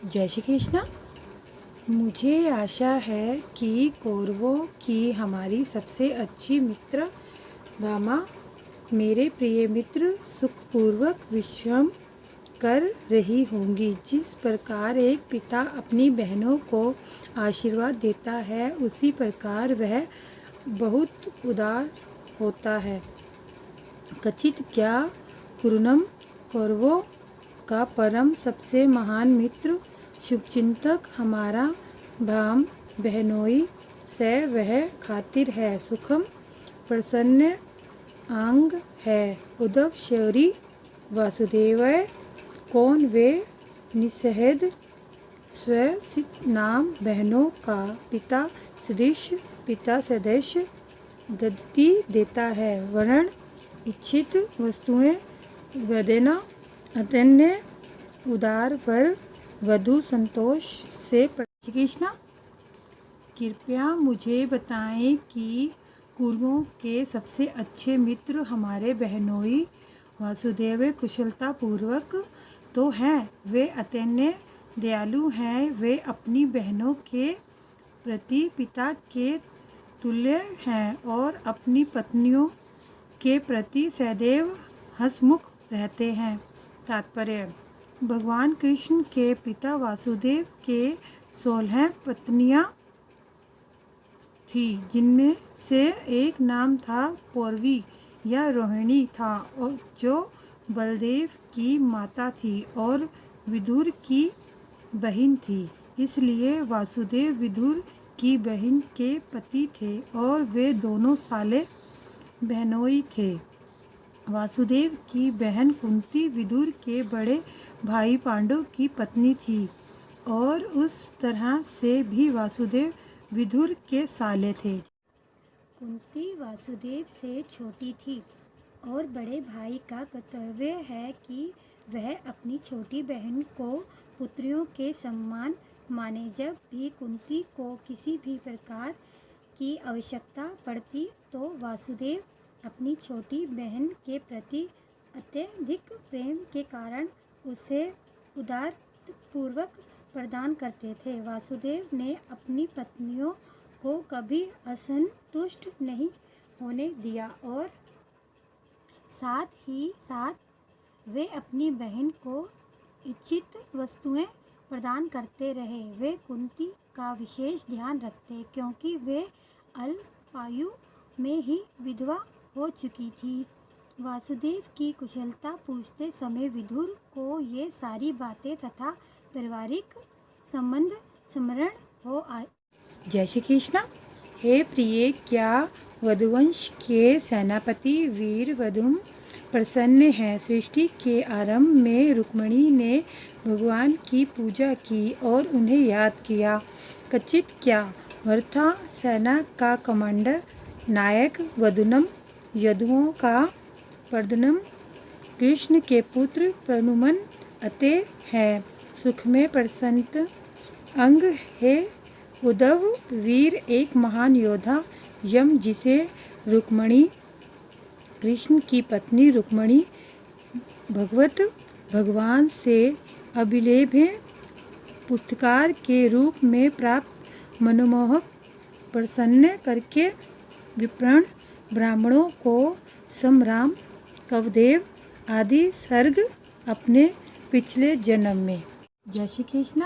जय श्री कृष्ण। मुझे आशा है कि कौरवों की हमारी सबसे अच्छी मित्र भामा मेरे प्रिय मित्र सुखपूर्वक विश्राम कर रही होंगी। जिस प्रकार एक पिता अपनी बहनों को आशीर्वाद देता है, उसी प्रकार वह बहुत उदार होता है। कचित क्या कुरुनम कौरवों का परम सबसे महान मित्र शुभचिंतक हमारा भाम बहनोई से वह खातिर है। सुखम प्रसन्न अंग है। उद्धव शौरी वासुदेवय कौन वे निषेध स्व नाम बहनों का पिता सदृश दत्ती देता है। वर्ण इच्छित वस्तुएं वदेना अतन्य उदार वर वधु संतोष से कृष्ण। कृपया मुझे बताएं कि कौरवों के सबसे अच्छे मित्र हमारे बहनोई वासुदेव कुशलता पूर्वक तो हैं, वे अत्यंत दयालु हैं, वे अपनी बहनों के प्रति पिता के तुल्य हैं और अपनी पत्नियों के प्रति सदैव हंसमुख रहते हैं। तात्पर्य: भगवान कृष्ण के पिता वासुदेव के 16 पत्नियां थी, जिनमें से एक नाम था पौरवी या रोहिणी था, और जो बलदेव की माता थी और विदुर की बहन थी। इसलिए वासुदेव विदुर की बहन के पति थे और वे दोनों साले बहनोई थे। वासुदेव की बहन कुंती विदुर के बड़े भाई पांडु की पत्नी थी और उस तरह से भी वासुदेव विदुर के साले थे। कुंती वासुदेव से छोटी थी और बड़े भाई का कर्तव्य है कि वह अपनी छोटी बहन को पुत्रियों के समान माने। जब भी कुंती को किसी भी प्रकार की आवश्यकता पड़ती तो वासुदेव अपनी छोटी बहन के प्रति अत्यधिक प्रेम के कारण उसे उदारपूर्वक प्रदान करते थे। वासुदेव ने अपनी पत्नियों को कभी असंतुष्ट नहीं होने दिया और साथ ही साथ वे अपनी बहन को इच्छित वस्तुएं प्रदान करते रहे। वे कुंती का विशेष ध्यान रखते क्योंकि वे अल्पायु में ही विधवा हो चुकी थी। वासुदेव की कुशलता पूछते समय विदुर को ये सारी बातें तथा पारिवारिक संबंध स्मरण हो आए। जय श्री कृष्ण। हे प्रिय, क्या वधुवंश के सेनापति वीर वधुम प्रसन्न हैं। सृष्टि के आरंभ में रुक्मिणी ने भगवान की पूजा की और उन्हें याद किया। कचित क्या वृथा सेना का कमांडर नायक वधुनम यदुओं का प्रदनम कृष्ण के पुत्र प्रनुमन अतः है। सुख में प्रसन्न अंग है। उद्धव वीर एक महान योद्धा यम, जिसे रुक्मिणी कृष्ण की पत्नी रुक्मिणी भगवान से अभिलेख पुरस्कार के रूप में प्राप्त मनमोहक प्रसन्न करके विप्रण ब्राह्मणों को समराम कवदेव आदि सर्ग अपने पिछले जन्म में। जय श्री कृष्ण।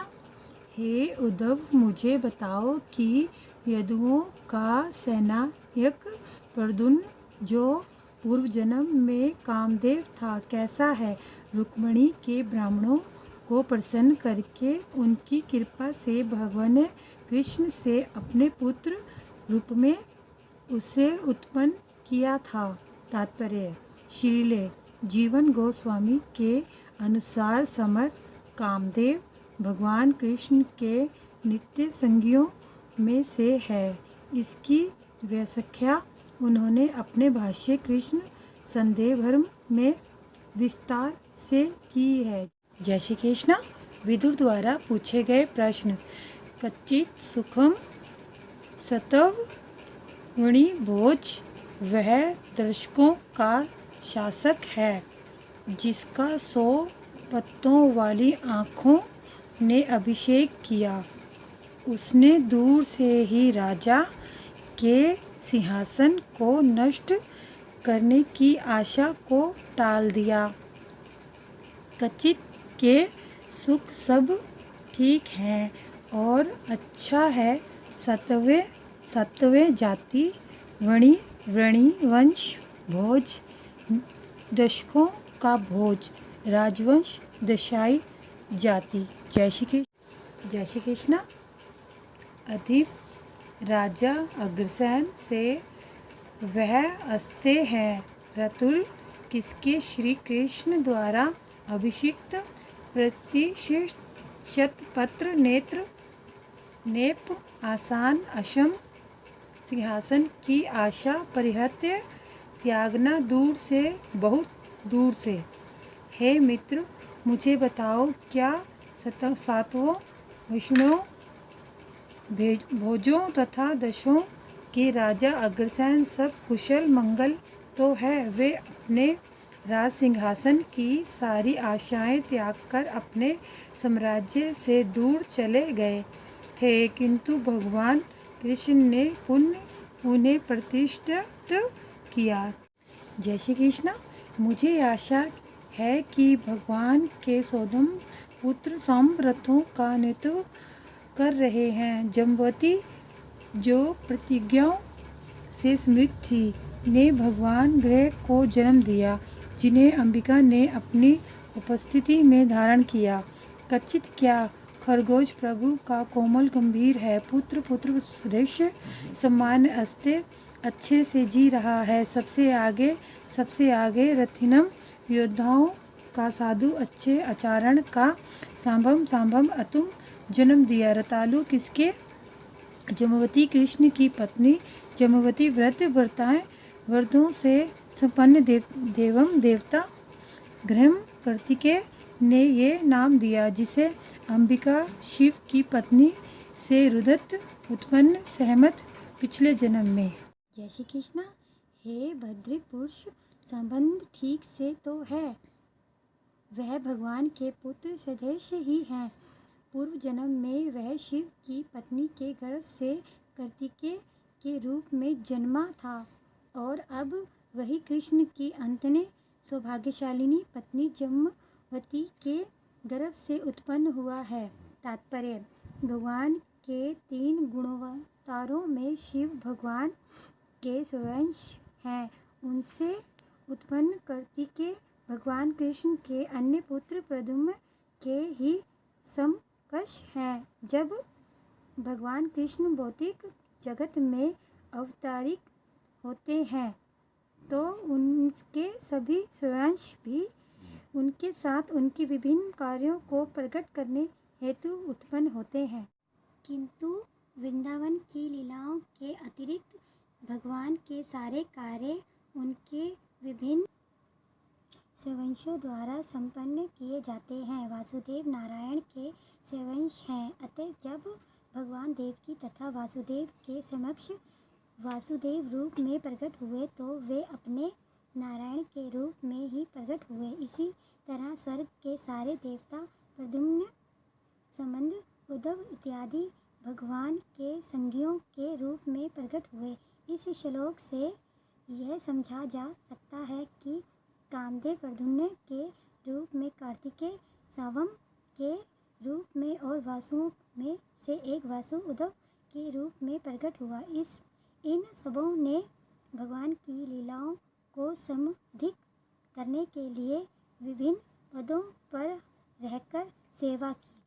हे उद्धव, मुझे बताओ कि यदुओं का सेनायक प्रद्युम्न, जो पूर्व जन्म में कामदेव था, कैसा है। रुक्मिणी के ब्राह्मणों को प्रसन्न करके उनकी कृपा से भगवान ने कृष्ण से अपने पुत्र रूप में उसे उत्पन्न किया था। तात्पर्य: श्रील जीवन गोस्वामी के अनुसार समर कामदेव भगवान कृष्ण के नित्य संगियों में से है। इसकी व्याख्या उन्होंने अपने भाष्य कृष्ण संदेहभर्म में विस्तार से की है। जय श्री कृष्ण। विदुर द्वारा पूछे गए प्रश्न। कच्चित सुखम सतव वणि भोज, वह दर्शकों का शासक है जिसका 100 पत्तों वाली आँखों ने अभिषेक किया। उसने दूर से ही राजा के सिंहासन को नष्ट करने की आशा को टाल दिया। कचित के सुख सब ठीक हैं और अच्छा है। सत्वे जाति वृणी वंश भोज दशकों का भोज राजवंश दशाई जाति। जय श्री कृष्ण। अधिप राजा अग्रसेन से वह अस्ते हैं रतुल किसके श्री कृष्ण द्वारा अभिषिक्त प्रतिष्ठित पत्र नेत्र नेप आसान अशम सिंहासन की आशा परिहत्य त्यागना दूर से बहुत दूर से। हे मित्र, मुझे बताओ, क्या सातवों वैष्णव भोजों तथा दशों के राजा अग्रसेन सब कुशल मंगल तो है? वे अपने राज सिंहासन की सारी आशाएं त्याग कर अपने साम्राज्य से दूर चले गए थे, किंतु भगवान कृष्ण ने उन्हें प्रतिष्ठित किया। जय श्री कृष्ण। मुझे आशा है कि भगवान के सौदम पुत्र समरथों का नेतृत्व कर रहे हैं। जम्बवती, जो प्रतिज्ञाओं से समृद्ध थी, ने भगवान ग्रह को जन्म दिया, जिन्हें अंबिका ने अपनी उपस्थिति में धारण किया। कचित क्या खरगोश प्रभु का कोमल गंभीर है। पुत्र सदृश सम्मान अस्ते अच्छे से जी रहा है। सबसे आगे रथिनम योद्धाओं का साधु अच्छे आचरण का सांभम अतुम जन्म दिया। रतालु किसके? जम्बवती कृष्ण की पत्नी। जम्बवती व्रतों से संपन्न देवम देवता ग्रह कार्तिकेय ने ये नाम दिया, जिसे अंबिका शिव की पत्नी से रुदत उत्पन्न सहमत पिछले जन्म में। जय श्री कृष्ण। हे भद्र पुरुष, संबंध ठीक से तो है। वह भगवान के पुत्र सदृश ही हैं। पूर्व जन्म में वह शिव की पत्नी के गर्भ से कार्तिकेय के रूप में जन्मा था और अब वही कृष्ण की अंतने सौभाग्यशालिनी पत्नी जम्बवती के गर्भ से उत्पन्न हुआ है। तात्पर्य: भगवान के 3 गुणावतारों में शिव भगवान के स्वंश हैं। उनसे उत्पन्न कार्तिकेय भगवान कृष्ण के अन्य पुत्र प्रद्युम्न के ही समकक्ष हैं। जब भगवान कृष्ण भौतिक जगत में अवतारित होते हैं तो उनके सभी स्वंश भी उनके साथ उनके विभिन्न कार्यों को प्रकट करने हेतु उत्पन्न होते हैं। किंतु वृंदावन की लीलाओं के अतिरिक्त भगवान के सारे कार्य उनके विभिन्न स्वंशों द्वारा संपन्न किए जाते हैं। वासुदेव नारायण के स्वंश हैं, अतः जब भगवान देवकी तथा वासुदेव के समक्ष वासुदेव रूप में प्रकट हुए तो वे अपने नारायण के रूप में ही प्रकट हुए। इसी तरह स्वर्ग के सारे देवता प्रद्युम्न, संबंध, उद्धव इत्यादि भगवान के संगियों के रूप में प्रकट हुए। इस श्लोक से यह समझा जा सकता है कि कामदेव प्रद्युम्न के रूप में, कार्तिकेय सावम के रूप में और वासुओं में से एक वासु उद्धव के रूप में प्रकट हुआ। इन सबों ने भगवान की लीलाओं को समधिक करने के लिए विभिन्न पदों पर रहकर सेवा की।